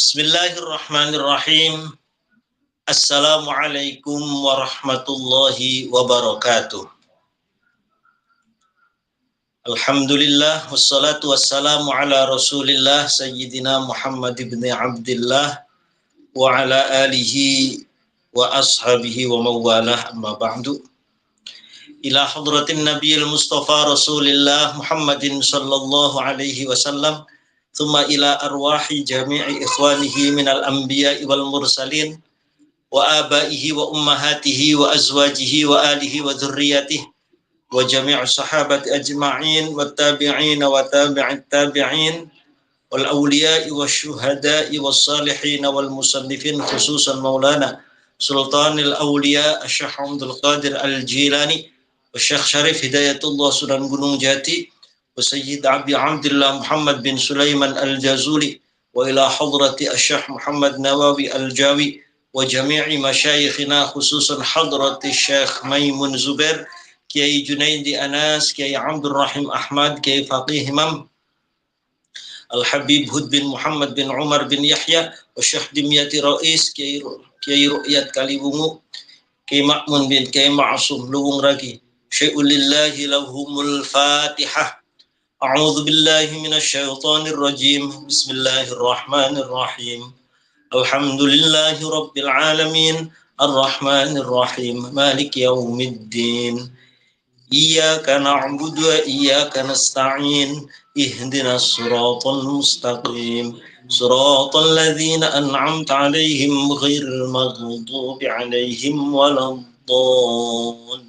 Bismillahirrahmanirrahim. Assalamualaikum warahmatullahi wabarakatuh. Alhamdulillah wassalatu wassalamu ala Rasulillah Sayyidina Muhammad ibn Abdullah wa ala alihi wa ashabihi wa mawalah, amma ba'du. Ila hadratin Nabiyil Mustafa Rasulillah Muhammadin sallallahu alaihi wasallam, thumma ila arwahi jami'i ikhwanihi minal anbiya'i wal mursalin wa abaihi wa ummahatihi wa azwajihi wa alihi wa dhurriyyatihi wa jami'i sahabati ajma'in wa tabi'in wa tabi'it tabi'in wal awliya'i wa syuhada'i wa salihin wal musannifin, khususan maulana sultanil awliya Syekh Abdul Qadir Al-Jilani wa Syekh Syarif Hidayatullah Sunan Gunung Jati wa Sayyid Abi Abdullah Muhammad bin Sulaiman Al-Jazuli wa ila hadrati Syekh Muhammad Nawawi Al-Jawi wa jami'i masyayikhina, khususan hadrati Syekh Maimun Zubair, Kiai Junaidi Anas, Kiai Abdul Rahim Ahmad, Kiai Faqih Imam Al-Habib Hud bin Muhammad bin Umar bin Yahya, wa Syekh Dimyati Rais, Kiai Ru'yat Kalibungu, Kiai Ma'mun bin Kiai Ma'asum Luwung Ragi. Syai'ulillahi lahumul Fatihah. A'udzu billahi minasyaitonir rajim. Bismillahirrahmanirrahim. Alhamdulillahi rabbil alamin, arrahmanir rahim, maliki yaumiddin. Iyyaka na'budu wa iyyaka nasta'in. Ihdinas siratal mustaqim. Siratal ladzina an'amta 'alaihim ghairil maghdubi 'alaihim waladdallin.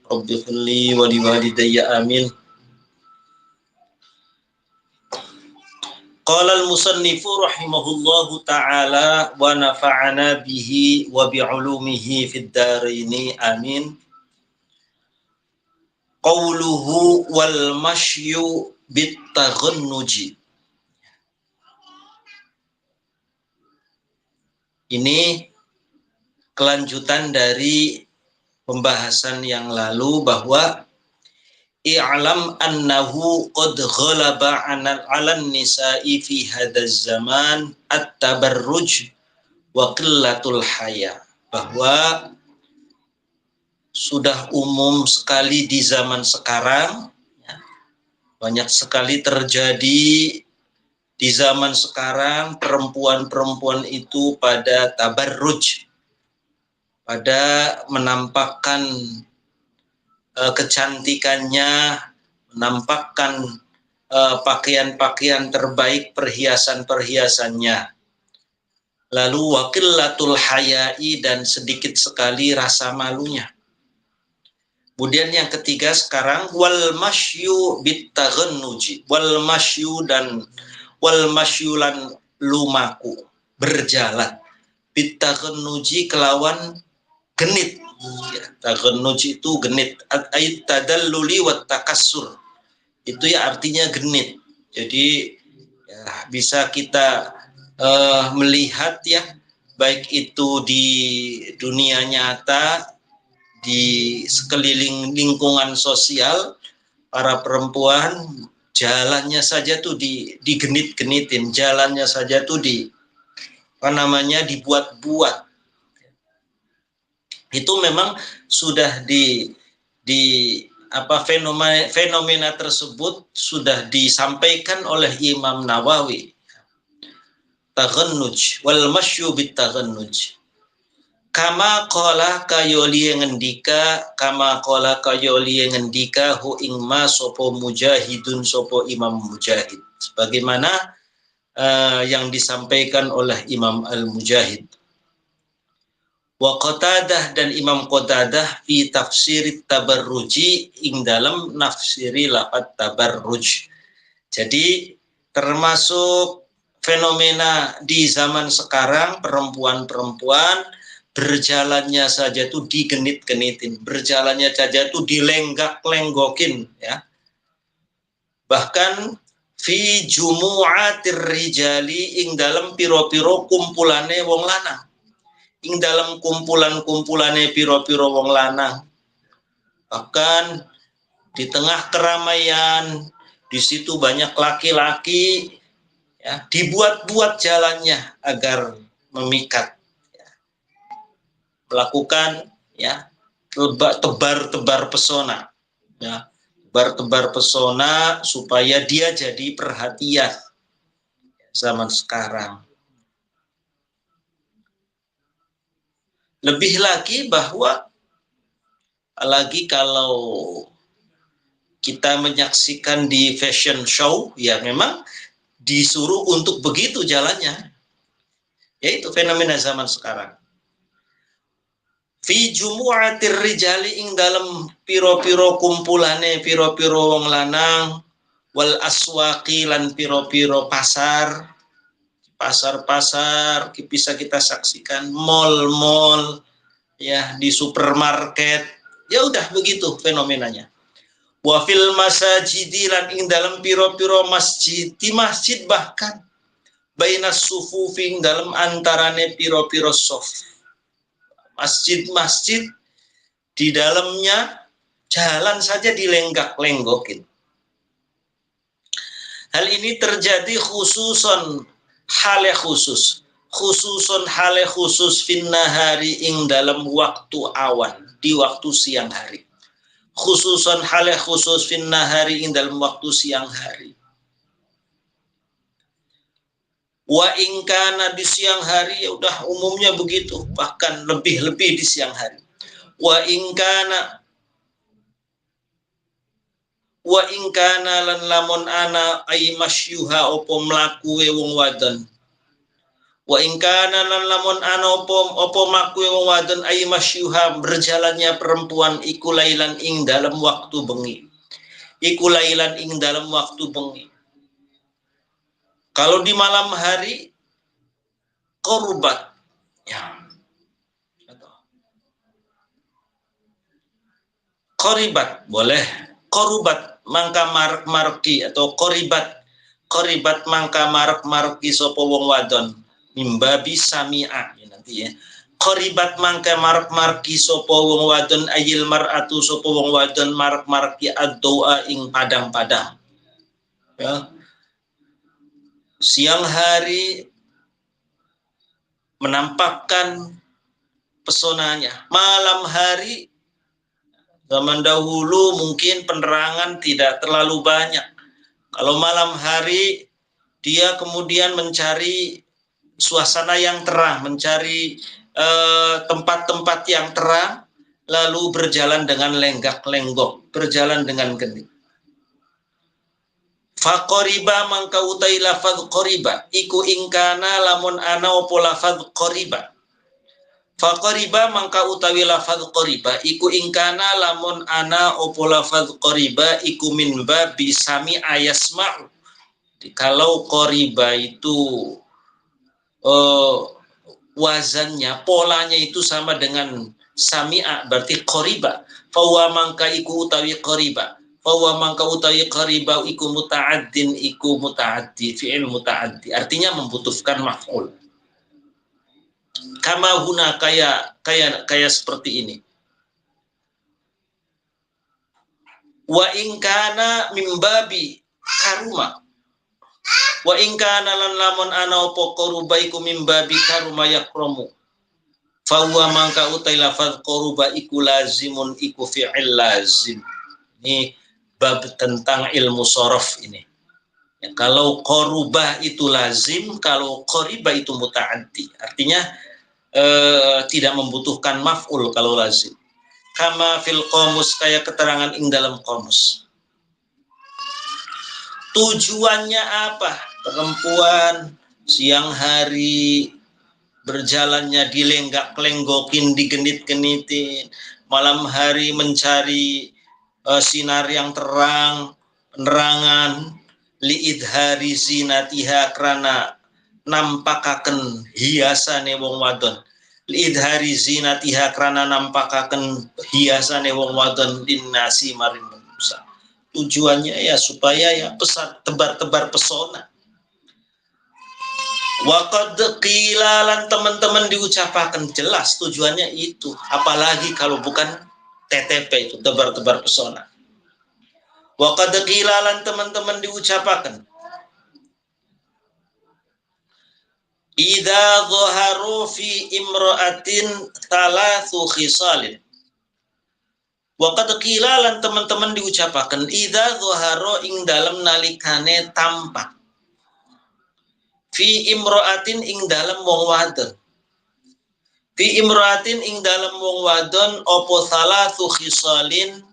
Rabbi ighfirli wa liwalidayya, amin. Qala al-musannifu rahimahullahu ta'ala wa nafa'ana bihi wa bi'ulumihi fid dharaini, amin. Qauluhu wal mashyu bit taghannuji. Ini kelanjutan dari pembahasan yang lalu bahwa i'lam annahu qad ghalaba 'alan nisa'i fi hadzal zaman at-tabarruj wa qillatul haya, bahwa sudah umum sekali di zaman sekarang, banyak sekali terjadi di zaman sekarang perempuan-perempuan itu pada tabarruj, pada menampakkan kecantikannya, menampakkan pakaian-pakaian terbaik, perhiasan-perhiasannya. Lalu waqillatul haya'i, dan sedikit sekali rasa malunya. Kemudian yang ketiga sekarang wal masyu bit taghannuji. Wal masyu dan wal masyulan lumaku, berjalan. Bit taghannuji kelawan genit. Ya, taghannuj itu genit, ayat tadalluli wat takassur, itu ya artinya genit. Jadi ya, bisa kita melihat ya, baik itu di dunia nyata, di sekeliling lingkungan sosial, para perempuan jalannya saja tuh digenit-genitin, jalannya saja tuh dibuat-buat. Itu memang sudah fenomena tersebut sudah disampaikan oleh Imam Nawawi. Taghannuj wal masyu bit taghannuj. Kama qala kayoli ngendika, kama qala kayoli ngendika hu ing ma sapa mujahidun, sapa Imam Mujahid, sebagaimana yang disampaikan oleh Imam Al-Mujahid. Wa Qatadah, dan Imam Qatadah fi tafsir tabarruji, ing dalam nafsiri lafaz tabarruj. Jadi termasuk fenomena di zaman sekarang, perempuan-perempuan berjalannya saja tuh digenit-genitin, berjalannya saja tuh dilenggak-lenggokin ya. Bahkan fi jumu'atir rijali, ing dalam piro-piro kumpulane wong lanang. Ing dalam kumpulan-kumpulane piro-piro wong lanang. Bahkan di tengah keramaian, di situ banyak laki-laki Ya, dibuat-buat jalannya agar memikat. Ya. Melakukan ya tebar-tebar pesona. Ya, tebar-tebar pesona supaya dia jadi perhatian zaman sekarang. Lebih lagi bahwa lagi kalau kita menyaksikan di fashion show, ya memang disuruh untuk begitu jalannya. Yaitu fenomena zaman sekarang. Fi jumu'atir rijali ing dalam piro-piro kumpulane piro-piro wong lanang wal aswaqi lan piro-piro pasar bisa kita saksikan, mall-mall ya, di supermarket, ya udah begitu fenomenanya. Wa fil masajidi lan ing dalam piro-piro masjid, di masjid bahkan bainas sufufing dalam antarane piro-piro sof. Masjid-masjid di dalamnya jalan saja dilenggak-lenggokin. Hal ini terjadi khususon hale khusus finnahari ing dalam waktu awan, di waktu siang hari. Khususon hale khusus finnahari ing dalam waktu siang hari. Wa ingkana di siang hari, ya udah umumnya begitu, bahkan lebih-lebih di siang hari. Wa ingkana lan lamun ana ay masyuha opo mlaku wong wadon. Wa ingkana lan lamun ana opo mlaku wong wadon ay masyuha berjalannya perempuan iku lailan ing dalam waktu bengi. Iku lailan ing dalam waktu bengi. Kalau di malam hari korbat, ya, koribat boleh, korubat mangka marki atau koribat mangka marki sopo wong wadon mimbabi sami'a ya, nanti ya. Koribat mangka marki sopo wong wadon ayil mar'atu sopo wong wadon marki ad-doa ing padang-padang. Ya. Siang hari menampakkan pesonanya. Malam hari zaman dahulu mungkin penerangan tidak terlalu banyak. Kalau malam hari dia kemudian mencari suasana yang terang, mencari tempat-tempat yang terang, lalu berjalan dengan lenggak-lenggok, berjalan dengan genit. Faqoriba mangka utai lafadz qoriba iku ingkana lamun ana opo lafadz qoriba. Faqoriba mangka utawi lafadz qoriba iku ingkana lamun ana opo lafadz qoriba iku min babi sami ayasma'u. Kalau qoriba itu wazannya, polanya itu sama dengan sami'a, berarti qoriba. Fawa mangka iku utawi qoriba. Fawa mangka utawi qariba iku muta'addin iku muta'addi, fi'il muta'addi. Artinya membutuhkan maf'ul. Kama huna kaya seperti ini. Wa in kana min babi karuma. Wa in kana lan lamun ana apa qaruba iku min babi karuma yakromu. Fawa mangka utai lafaz qaruba iku lazimun iku fi'il lazim. Ini bab tentang ilmu sorof ini. Ya, kalau qorubah itu lazim, kalau qoriba itu muta'addi. Artinya tidak membutuhkan maf'ul kalau lazim. Kama fil qomus, kayak keterangan ing dalam qomus. Tujuannya apa? Perempuan siang hari berjalannya dilenggak-lenggokin, digenit-genitin. Malam hari mencari sinar yang terang, penerangan, liidhari zinatiha karena nampakaken hiasane wong wadon. Liidhari zinatiha karena nampakaken hiasane wong wadon linnasi maring manusia. Tujuannya ya supaya ya tebar-tebar pesona. Waqad qila lan teman-teman diucapakan jelas tujuannya itu. Apalagi kalau bukan TTP itu, tebar-tebar pesona. Wa qad qila lan teman-teman diucapakan idza dhaharu fi imra'atin thalathu khisalin. Waqad qila lan teman-teman diucapaken idza dhaharu ing dalem nalikane tampak fi imra'atin ing dalem wong wadon. Fi imra'atin ing dalem wong wadon opo thalathu khisalin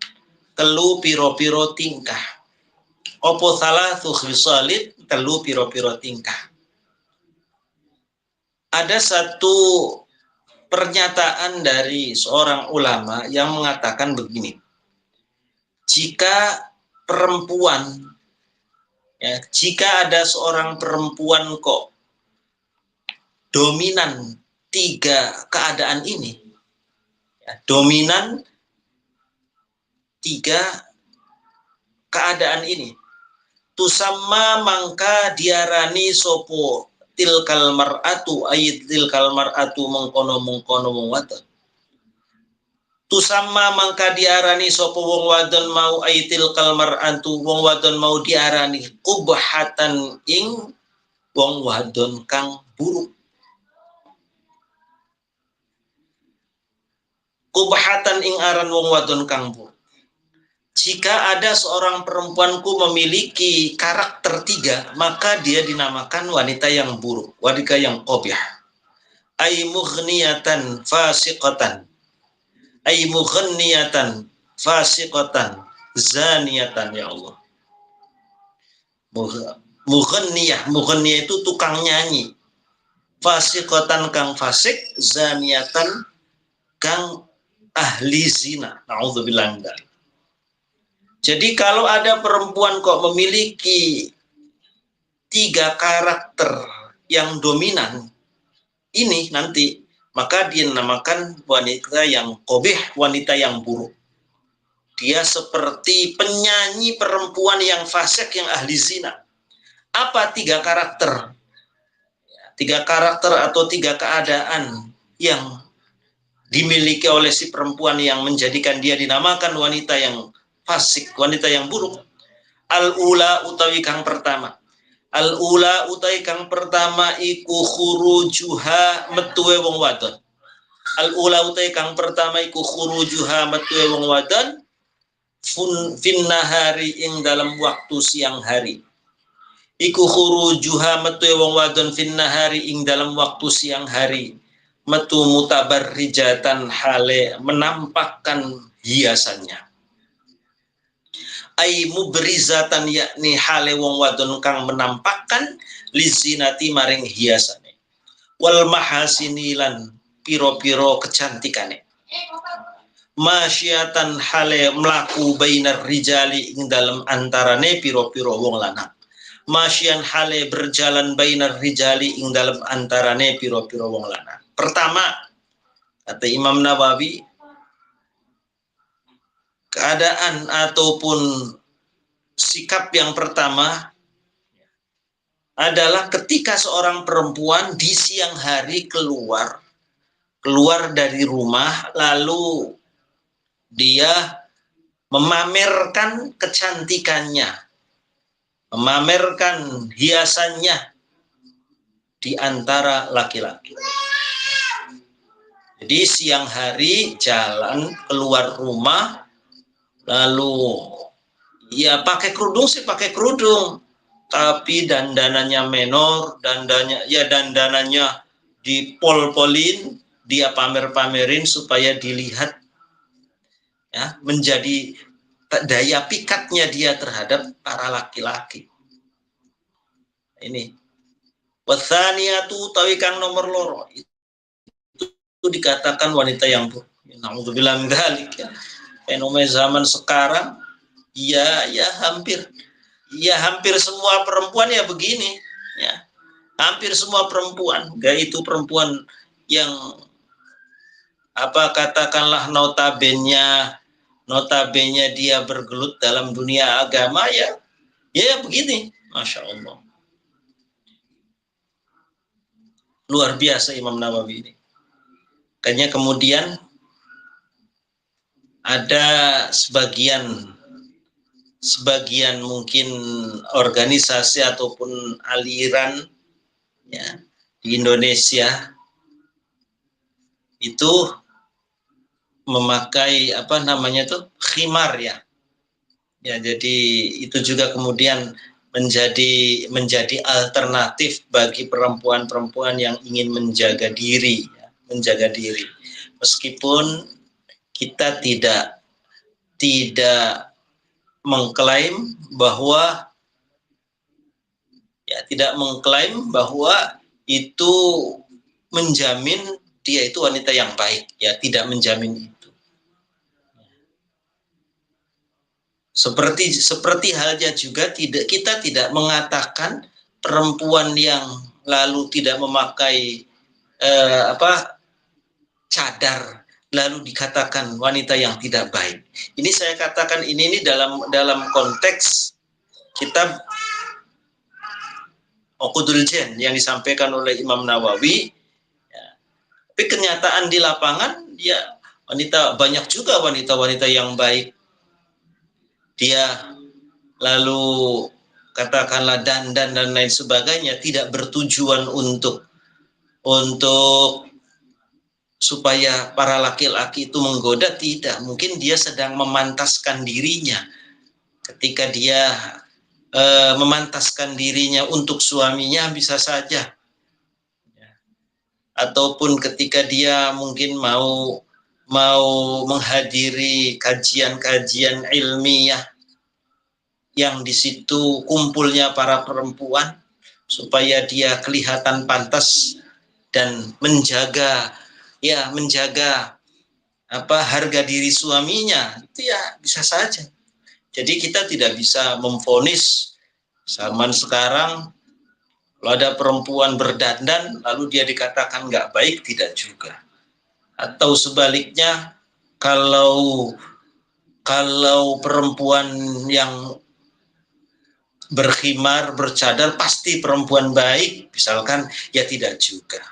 telu piro-piro tingkah. Opo thalathu khisalin telu piro-piro tingkah. Ada satu pernyataan dari seorang ulama yang mengatakan begini. Jika perempuan, ya, jika ada seorang perempuan kok dominan tiga keadaan ini, ya, dominan tiga keadaan ini, tusamma mangka diarani sopo tilkal mar'atu ayat tilkal mar'atu mengkono wong wadon. Tusamma mangka diarani sopo wong wadon mau ayat tilkal mar'atu wong wadon mau diarani qubhatan ing wong wadon kang buruk. Qubhatan ing aran wong wadon kang buruk. Jika ada seorang perempuanku memiliki karakter tiga, maka dia dinamakan wanita yang buruk, wanita yang qabih. Ay mughniyatan fasiqatan. Ay mughniyatan fasiqatan zaniyatan, ya Allah. Mughniyah itu tukang nyanyi. Fasiqatan kang fasik, zaniyatan kang ahli zina. Nauzubillah min dzalik. Jadi kalau ada perempuan kok memiliki tiga karakter yang dominan ini nanti, maka dia dinamakan wanita yang qabih, wanita yang buruk. Dia seperti penyanyi perempuan yang fasik, yang ahli zina. Apa tiga karakter? Tiga karakter atau tiga keadaan yang dimiliki oleh si perempuan yang menjadikan dia dinamakan wanita yang fasik, wanita yang buruk. Al-ula utawi kang pertama. Al-ula utawi kang pertama iku khurujuha metuwe wong wadon. Al-ula utawi kang pertama iku khurujuha metuwe wong wadon finnahari ing dalam waktu siang hari. Iku khurujuha metuwe wong wadon finnahari ing dalam waktu siang hari. Metu mutabarrijatan hale menampakkan hiasannya. Ai mubrizatan yakni hale wong wadon kang menampakkan lizinati maring hiasane. Wal mahasini lan piro-piro kecantikane. Masyiatan hale mlaku bainar rijali ing dalem antarane piro-piro wong lanang. Masyian hale berjalan bainar rijali ing dalem antarane piro-piro wong lanang. Pertama, kata Imam Nawawi, keadaan ataupun sikap yang pertama adalah ketika seorang perempuan di siang hari keluar dari rumah, lalu dia memamerkan kecantikannya, memamerkan hiasannya di antara laki-laki. Jadi siang hari jalan keluar rumah, lalu ya pakai kerudung sih pakai kerudung, tapi dandanannya menor, dandanannya dipol-polin, dia pamer-pamerin supaya dilihat, ya, menjadi daya pikatnya dia terhadap para laki-laki. Ini wathaniyatu tawi kang nomor loro itu dikatakan wanita yang buruk. Nauzubillah min dzalik, ya. Fenomena zaman sekarang ya hampir semua perempuan ya begini, ya. Hampir semua perempuan, yaitu perempuan yang katakanlah notabene dia bergelut dalam dunia agama, ya begini, Masya Allah. Luar biasa Imam Nawawi ini. Kayaknya kemudian ada sebagian mungkin organisasi ataupun aliran, ya, di Indonesia itu memakai apa namanya tuh khimar ya. Ya, jadi itu juga kemudian menjadi alternatif bagi perempuan-perempuan yang ingin menjaga diri, ya, menjaga diri. Meskipun kita tidak mengklaim bahwa tidak mengklaim bahwa itu menjamin dia itu wanita yang baik, ya, tidak menjamin itu. Seperti halnya juga kita tidak mengatakan perempuan yang lalu tidak memakai cadar lalu dikatakan wanita yang tidak baik. Ini saya katakan ini dalam konteks kitab Uqudul Jan yang disampaikan oleh Imam Nawawi. Ya. Tapi kenyataan di lapangan ya banyak juga wanita-wanita yang baik. Dia lalu katakanlah dandan dan lain sebagainya tidak bertujuan untuk supaya para laki-laki itu menggoda, tidak. Mungkin dia sedang memantaskan dirinya ketika dia memantaskan dirinya untuk suaminya, bisa saja. Ataupun ketika dia mungkin mau menghadiri kajian-kajian ilmiah yang di situ kumpulnya para perempuan supaya dia kelihatan pantas dan menjaga harga diri suaminya, itu ya bisa saja. Jadi kita tidak bisa memvonis zaman sekarang kalau ada perempuan berdandan lalu dia dikatakan nggak baik, tidak juga. Atau sebaliknya, kalau perempuan yang berkhimar, bercadar pasti perempuan baik, misalkan, ya tidak juga.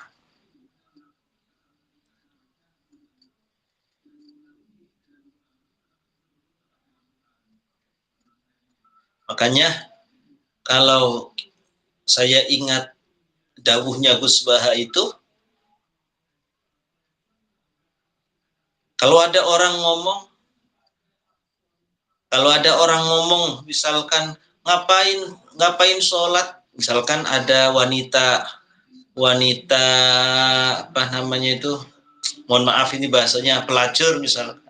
Makanya kalau saya ingat dawuhnya Gus Baha itu, kalau ada orang ngomong misalkan ngapain sholat, misalkan ada wanita apa namanya itu, mohon maaf ini bahasanya pelacur misalkan,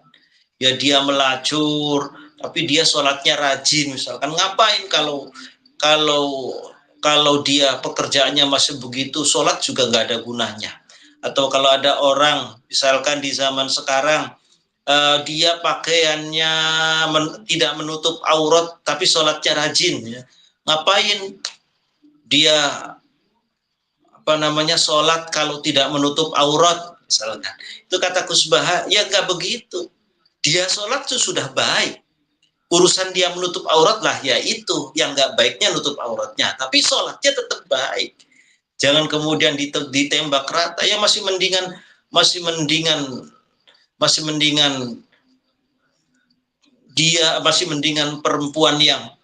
ya dia melacur tapi dia sholatnya rajin misalkan, ngapain kalau dia pekerjaannya masih begitu, sholat juga nggak ada gunanya. Atau kalau ada orang misalkan di zaman sekarang dia pakaiannya tidak menutup aurat tapi sholatnya rajin, ya. Ngapain dia sholat kalau tidak menutup aurat misalkan. Itu kata Gus Baha, ya nggak begitu. Dia sholat itu sudah baik. Urusan dia menutup aurat lah, ya itu yang nggak baiknya nutup auratnya. Tapi sholatnya tetap baik. Jangan kemudian ditembak rata. Ya masih mendingan perempuan yang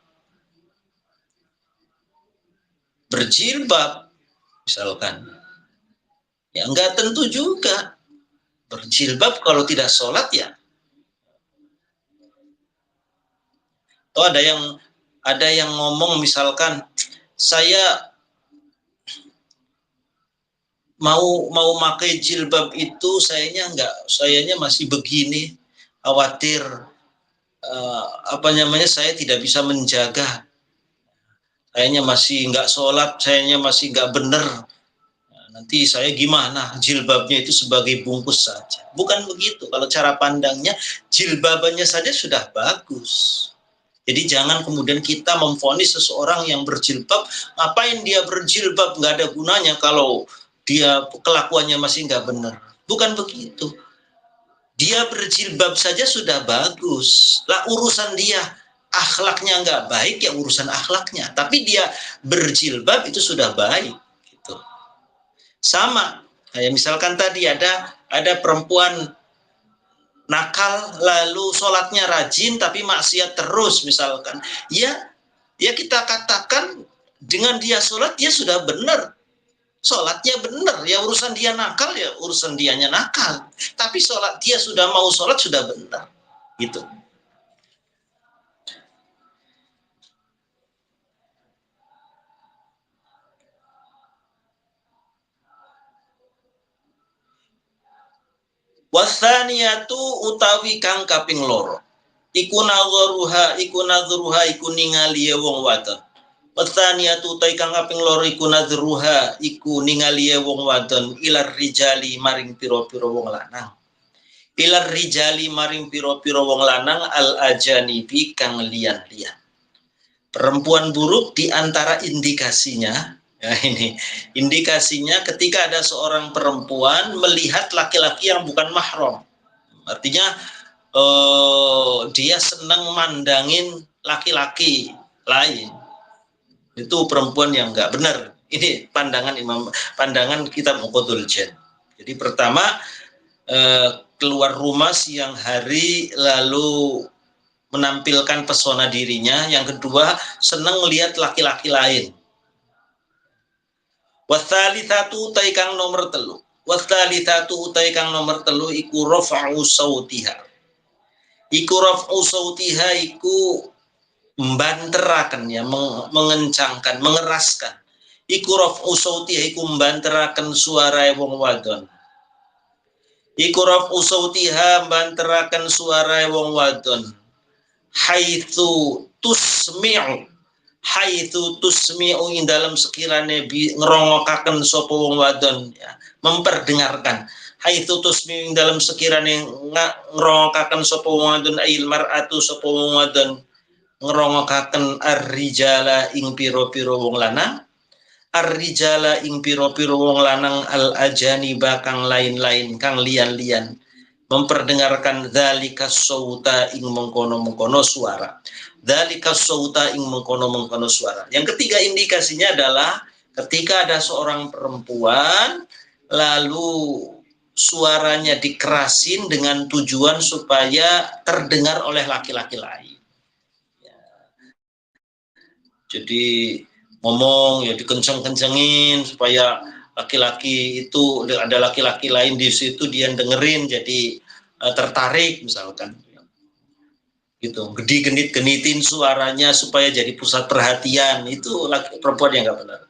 berjilbab misalkan. Ya nggak tentu juga. Berjilbab kalau tidak sholat ya. Atau ada yang ngomong misalkan, saya mau pakai jilbab itu sayanya masih begini, khawatir saya tidak bisa menjaga, sayanya masih nggak sholat, sayanya masih nggak benar, nanti saya gimana, jilbabnya itu sebagai bungkus saja. Bukan begitu. Kalau cara pandangnya, jilbabannya saja sudah bagus. Jadi jangan kemudian kita memvonis seseorang yang berjilbab, ngapain dia berjilbab, nggak ada gunanya kalau dia kelakuannya masih nggak benar. Bukan begitu. Dia berjilbab saja sudah bagus. Lah urusan dia akhlaknya nggak baik, ya urusan akhlaknya. Tapi dia berjilbab itu sudah baik. Gitu. Sama, kayak misalkan tadi ada perempuan nakal lalu sholatnya rajin tapi maksiat terus misalkan, ya kita katakan dengan dia sholat dia sudah benar, sholatnya benar, ya urusan dia nakal ya urusan dianya nakal, tapi sholat dia sudah mau sholat sudah benar gitu. Wasaniyatu utawi kang kaping loro iku nadzuruha iku ningali wong wadon. Wasaniyatu utawi kang kaping loro iku nadzuruha iku ningali wong wadon ilar rijali maring pira-pira wong lanang. Ilar rijali maring pira-pira wong lanang al ajanibi kang liyan-liyan. Perempuan buruk di antara indikasinya, ya ini indikasinya ketika ada seorang perempuan melihat laki-laki yang bukan mahram. Artinya dia senang mandangin laki-laki lain. Itu perempuan yang enggak benar. Ini pandangan kitab Muqaddul Jan. Jadi pertama keluar rumah siang hari lalu menampilkan pesona dirinya. Yang kedua, senang melihat laki-laki lain. Watsalitsatu utai kang nomor telu. Watsalitsatu utai kang nomor telu iku rafa'u sautiha. Iku rafa'u sautiha iku membanterakan ya, mengencangkan, mengeraskan. Iku rafa'u sautiha iku membanterakan suara wong wadon. Iku rafa'u sautiha membanterakan suara wong wadon. Haitsu tusmi'u ing dalam sekirane ngerongokaken sapa wong wadon ya, memperdengarkan. Haitsu tusmi'u ing dalam sekirane ngerongokaken sapa wong wadon ail mar'atu sapa wong wadon ngerongokaken ar-rijala ing pira-pira wong lanang. Ar-rijala ing pira-pira wong lanang al-ajaniba kang lain-lain kang liyan-liyan memperdengarkan dzalika sauta ing mengkono-mengkono suara. Dzalika sauta ing mengkono-mengkono suara. Yang ketiga indikasinya adalah ketika ada seorang perempuan lalu suaranya dikerasin dengan tujuan supaya terdengar oleh laki-laki lain. Ya. Jadi ngomong ya dikenceng-kencengin supaya laki-laki itu ada laki-laki lain di situ dia dengerin jadi tertarik misalkan gitu, genit-genitin suaranya supaya jadi pusat perhatian, itu perempuan yang nggak benar.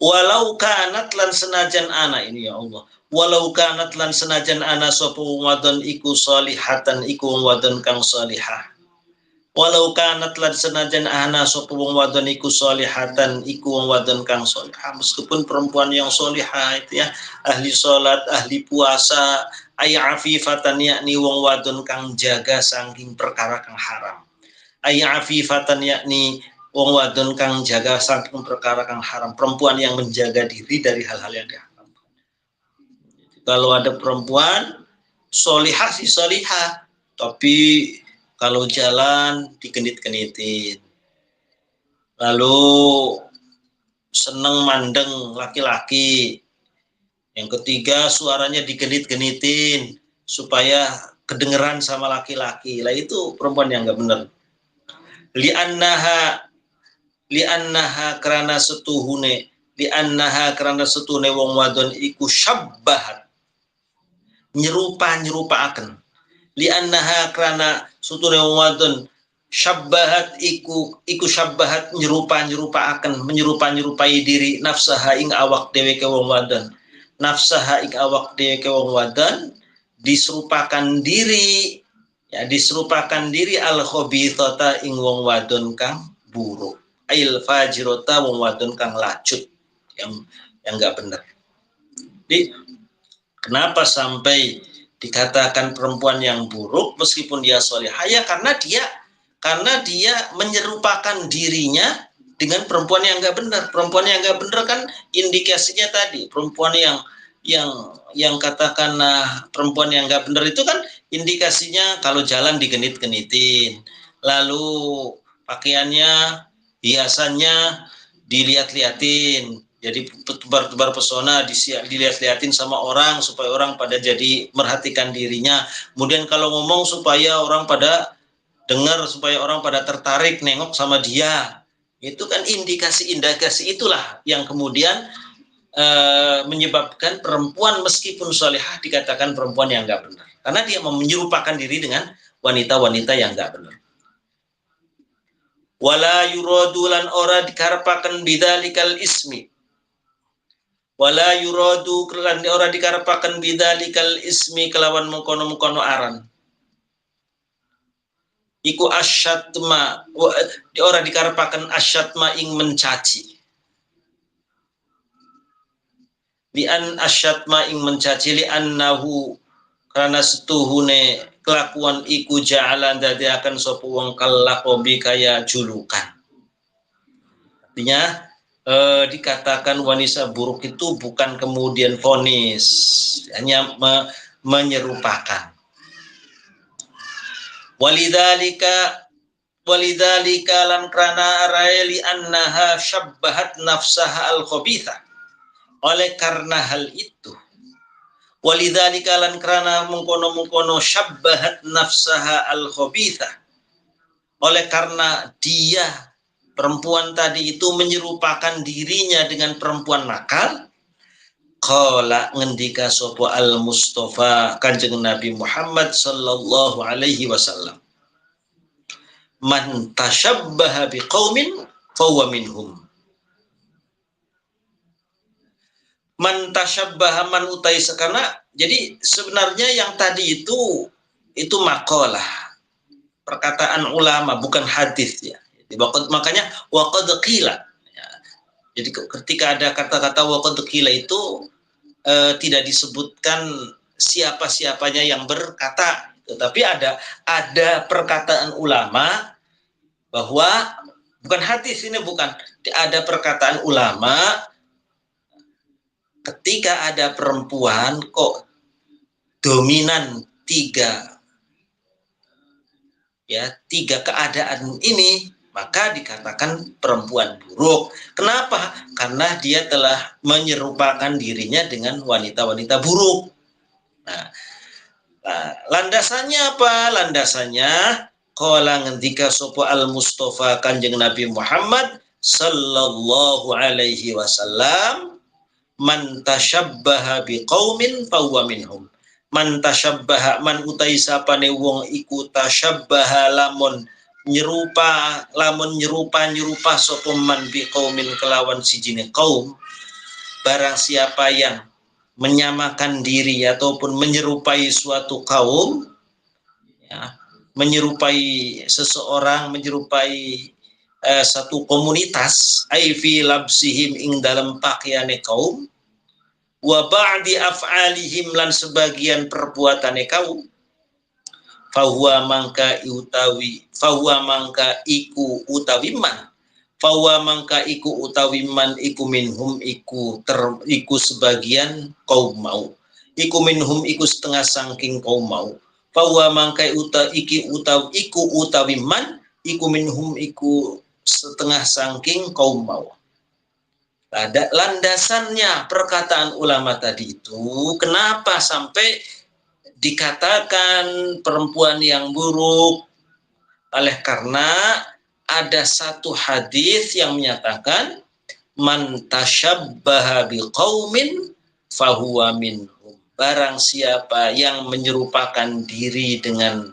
Walau kanat lan senajan ana ini ya Allah, walau kanat lan senajan ana sapa wadon iku salihatan iku wadon kang salihah. Walau kanat lan senajan ana sapa wong wadon iku solihatan iku wong wadon kang solihah, meskipun perempuan yang solihah itu ya ahli salat, ahli puasa, ay afifatan yakni wong wadon kang jaga saking perkara kang haram. Ay afifatan yakni wong wadon kang jaga saking perkara kang haram, perempuan yang menjaga diri dari hal-hal yang diharamkan. Kalau ada perempuan solihah sih solihah, tapi kalau jalan digenit-genitin, lalu seneng mandeng laki-laki. Yang ketiga suaranya digenit-genitin supaya kedengeran sama laki-laki. Lah itu perempuan yang nggak benar. Li'annaha karena setuhune wong wadon iku syabbahat. Nyerupa akan. Li'annaha karena sutune wong wadon syabbahat iku syabbahat menyerupai diri nafsaha ing awak dhewe ke wong wadon. Nafsaha ing awak dhewe ke wong wadon diserupakan diri al khabithata ing wong wadon kang buruk. Ail fajirota wong wadon kang lacut yang enggak benar. Jadi kenapa sampai dikatakan perempuan yang buruk meskipun dia solihah? Ya karena dia menyerupakan dirinya dengan perempuan yang nggak benar. Perempuan yang nggak benar kan indikasinya tadi perempuan yang katakanlah perempuan yang nggak benar itu kan indikasinya kalau jalan digenit-genitin, lalu pakaiannya hiasannya dilihat-liatin. Jadi tebar-tebar pesona dilihat-liatin sama orang supaya orang pada jadi merhatikan dirinya. Kemudian kalau ngomong supaya orang pada dengar, supaya orang pada tertarik nengok sama dia. Itu kan indikasi-indikasi itulah yang kemudian menyebabkan perempuan meskipun solehah dikatakan perempuan yang nggak benar. Karena dia menyerupakan diri dengan wanita-wanita yang nggak benar. Wala yuradu lan ora dikarepaken bidzalikal ismi. Wala yuradu lan ora dikarepaken bidzalikal ismi kelawan mengkono-mengkono aran. Iku asyatma ora dikarepaken asyatma ing mencaci. Lian asyatma ing mencaci li annahu karena setuhune kelakuan iku ja'alan dadiakan sapa wong kalakobi kaya julukan. Artinya dikatakan wanita buruk itu bukan kemudian vonis, hanya menyerupakan. Walidzalika lan krana araili annaha syabbahat nafsaha al-khabitha. Oleh karena hal itu, walidzalika lan krana mengkono-mengkono syabbahat nafsaha al-khabitha. Oleh karena dia perempuan tadi itu menyerupakan dirinya dengan perempuan nakal, qala ngendika sapa al-Mustafa Kanjeng Nabi Muhammad sallallahu alaihi wasallam. Man tashabbaha biqaumin fahuwa minhum. Man tashabbaha man utai karena jadi sebenarnya yang tadi itu maqalah, perkataan ulama bukan hadis ya. Makanya waqad qila. Ya. Jadi ketika ada kata-kata waqad qila itu tidak disebutkan siapa-siapanya yang berkata, tetapi ada perkataan ulama bahwa bukan hadis ini, bukan, ada perkataan ulama ketika ada perempuan kok dominan tiga keadaan ini, maka dikatakan perempuan buruk. Kenapa? Karena dia telah menyerupakan dirinya dengan wanita-wanita buruk. Nah, landasannya apa? Landasannya qala ngendika sapa al-Mustafa Kanjeng Nabi Muhammad sallallahu alaihi wasallam, man tashabbaha biqaumin fahuwa minhum. Man tashabbaha man utai sapane wong iku tashabbaha lamun nyerupa sapa man biqaumin kelawan sijine kaum. Barang siapa yang menyamakan diri ataupun menyerupai suatu kaum, ya, menyerupai seseorang, menyerupai satu komunitas, ai fi labsihim ing dalam pakaiane kaum, wa ba'di af'alihim lan sebagian perbuatane kaum, fahuwa mangka iku utawi man iku minhum iku sebagian kaum mau, iku minhum iku setengah sangking kaum mau, fahuwa mangka iku utawi man iku minhum iku setengah sangking kaum mau. Ada landasannya perkataan ulama tadi itu, kenapa sampai dikatakan perempuan yang buruk? Oleh karena ada satu hadis yang menyatakan man tashabbaha biqaumin fahuwa minhum. Barang siapa yang menyerupakan diri dengan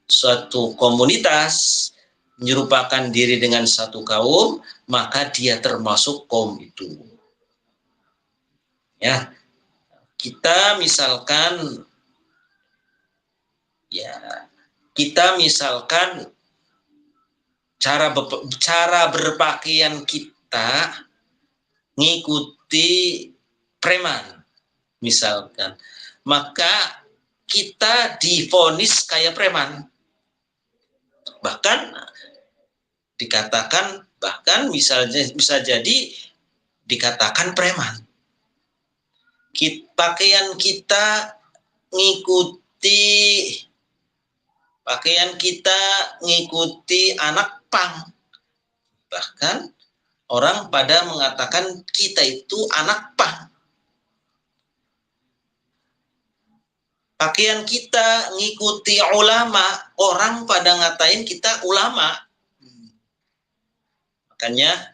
suatu komunitas, menyerupakan diri dengan satu kaum, maka dia termasuk kaum itu. Ya, kita misalkan cara berpakaian kita ngikuti preman, misalkan, maka kita divonis kayak preman. Bahkan dikatakan, bisa jadi dikatakan preman. Pakaian kita ngikuti anak pang. Bahkan orang pada mengatakan kita itu anak pang. Pakaian kita ngikuti ulama, orang pada ngatain kita ulama. Makanya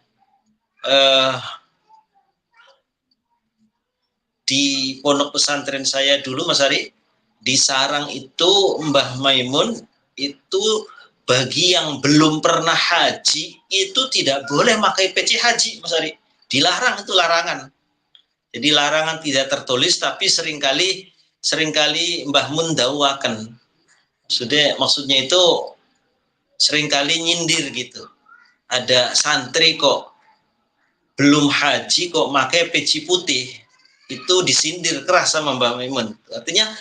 di pondok pesantren saya dulu Mas Ari, di sarang itu Mbah Maimun itu bagi yang belum pernah haji itu tidak boleh pakai peci haji Mas Ari. Dilarang, itu larangan. Jadi larangan tidak tertulis, tapi seringkali Mbah Mun dakwakan. Maksudnya itu seringkali nyindir gitu. Ada santri kok belum haji kok pakai peci putih, itu disindir keras sama Mbah Maimun. Artinya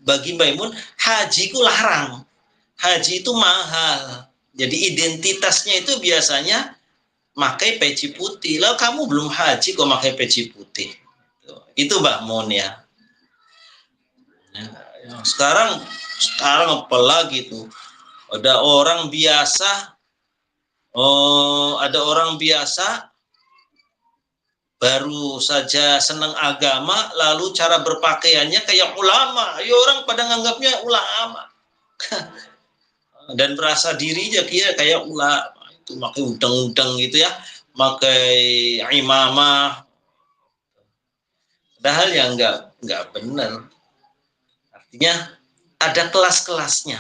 bagi Mbah Maimun haji itu larang, haji itu mahal, jadi identitasnya itu biasanya pakai peci putih. Lalu kamu belum haji kok pakai peci putih, itu Mbah Mun ya. Sekarang apalagi tuh ada orang biasa, baru saja senang agama, lalu cara berpakaiannya kayak ulama. Ya orang pada nganggapnya ulama. Dan merasa dirinya kayak ulama. Itu pakai udang-udang gitu ya. Pakai imamah. Padahal yang enggak benar. Artinya ada kelas-kelasnya.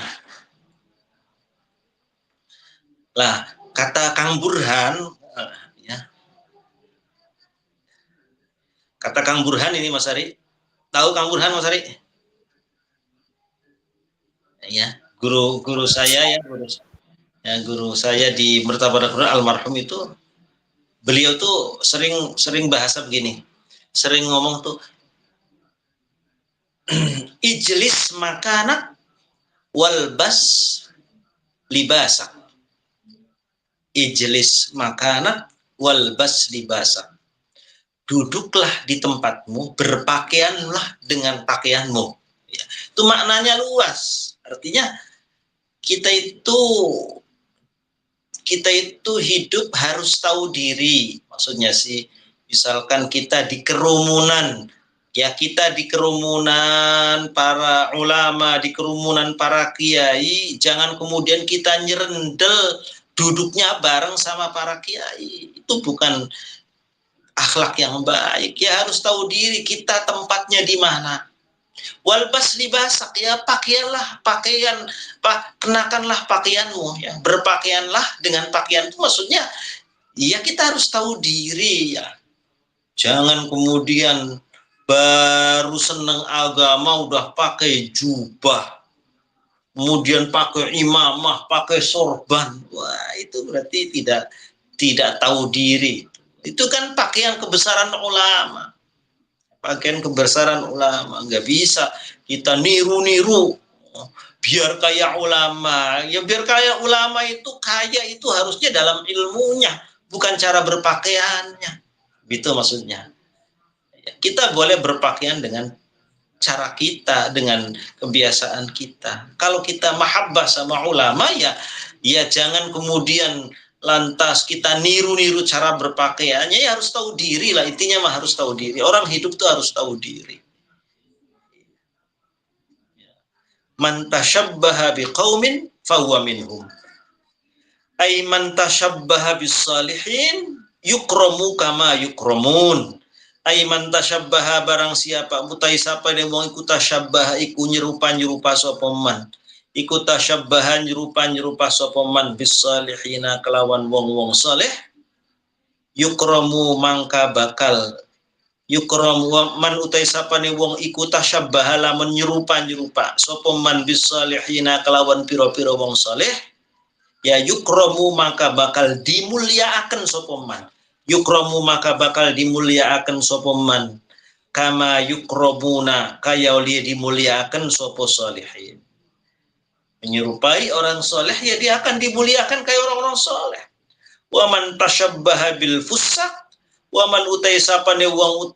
Lah, kata Kang Burhan, kata Kang Burhan ini Mas Ari. Tahu Kang Burhan Mas Ari? Ya, guru saya guru saya di Mertabadak almarhum itu, beliau tuh sering bahasa begini. Sering ngomong tuh ijlis makanak walbas libasak. Ijlis makanak walbas libasak. Duduklah di tempatmu, berpakaianlah dengan pakaianmu. Ya, itu maknanya luas. Artinya kita itu hidup harus tahu diri. Maksudnya sih, misalkan kita di kerumunan, ya kita di kerumunan para ulama, di kerumunan para kiai, jangan kemudian kita nyerendel duduknya bareng sama para kiai. Itu bukan akhlak yang baik. Ya harus tahu diri kita tempatnya di mana. Walbas libasak, ya kenakanlah pakaianmu, ya berpakaianlah dengan pakaian itu. Maksudnya ya kita harus tahu diri ya. Jangan kemudian baru seneng agama udah pakai jubah, kemudian pakai imamah, pakai sorban. Wah, itu berarti tidak tahu diri. Itu kan pakaian kebesaran ulama. Pakaian kebesaran ulama. Nggak bisa kita niru-niru biar kayak ulama. Ya biar kayak ulama itu kaya itu harusnya dalam ilmunya, bukan cara berpakaiannya. Gitu maksudnya. Kita boleh berpakaian dengan cara kita, dengan kebiasaan kita. Kalau kita mahabbah sama ulama, ya jangan kemudian lantas kita niru-niru cara berpakaiannya. Ya harus tahu diri lah, intinya mah harus tahu diri. Orang hidup tuh harus tahu diri. Man tashabbaha biqaumin fahuwa minhum. Ay man tashabbaha bis-salihin yukramu kama yukramun. Ay man tashabbaha, barang siapa mutai sapa yang mau ikut tashabbaha iku nyerupa sapa man. Iku tashabbaha nyerupa sapa man bis-salihina kelawan wong-wong saleh. Yukramu mangka bakal yukram man utai sapane wong iku tasyabbaha lamun nyerupa sapa man bisalihina kelawan pira-pira wong saleh, ya yukramu maka bakal dimulyaaken sapa man. Yukramu maka bakal dimulyaaken sapa man kama yukramuna kaya oleh dimulyaaken sapa salihin. Menyerupai orang saleh ya dia akan dimuliakan kayak orang-orang saleh. Wa man tasyabbaha bil fusaq wa man utai sapane wong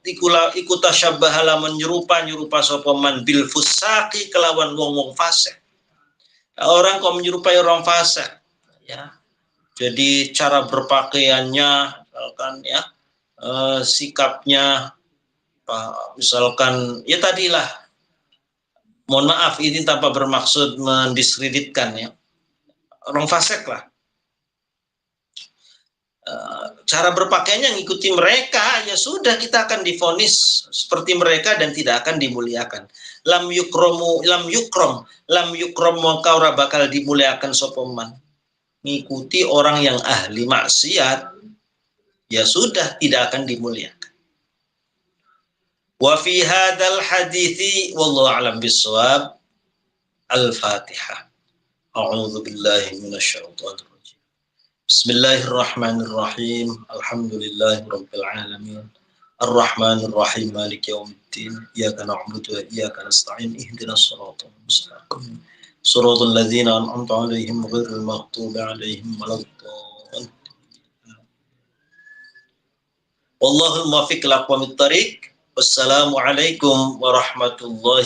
iku tasyabbaha lamun nyerupa sapa man bil fusaqi kelawan wong-wong fasik. Orang kok menyerupai orang fasik ya. Jadi cara berpakaiannya misalkan ya, sikapnya misalkan ya tadilah, mohon maaf ini tanpa bermaksud mendiskreditkan ya, orang fasik lah. cara berpakaiannya ngikuti mereka, ya sudah kita akan divonis seperti mereka dan tidak akan dimuliakan. Lam yukrom maka ora bakal dimuliakan sopoman. Ngikuti orang yang ahli maksiat, ya sudah tidak akan dimuliakan. Wa fi hadzal hadithi wallahu a'lam bissawab. Al-Fatihah. A'udzu billahi minasyaitonir rajim. Bismillahirrahmanirrahim. Alhamdulillahirabbil alamin. Ar-Rahmanir Rahim. Maliki yaumiddin. Iyyaka na'budu wa iyyaka nasta'in. Ihdinas siratal mustaqim. Shiratal ladzina an'amta 'alaihim ghairil maghdubi 'alaihim waladdallin. Wallahul muwaffiq ila aqwamit thariq. Wassalamualaikum warahmatullahi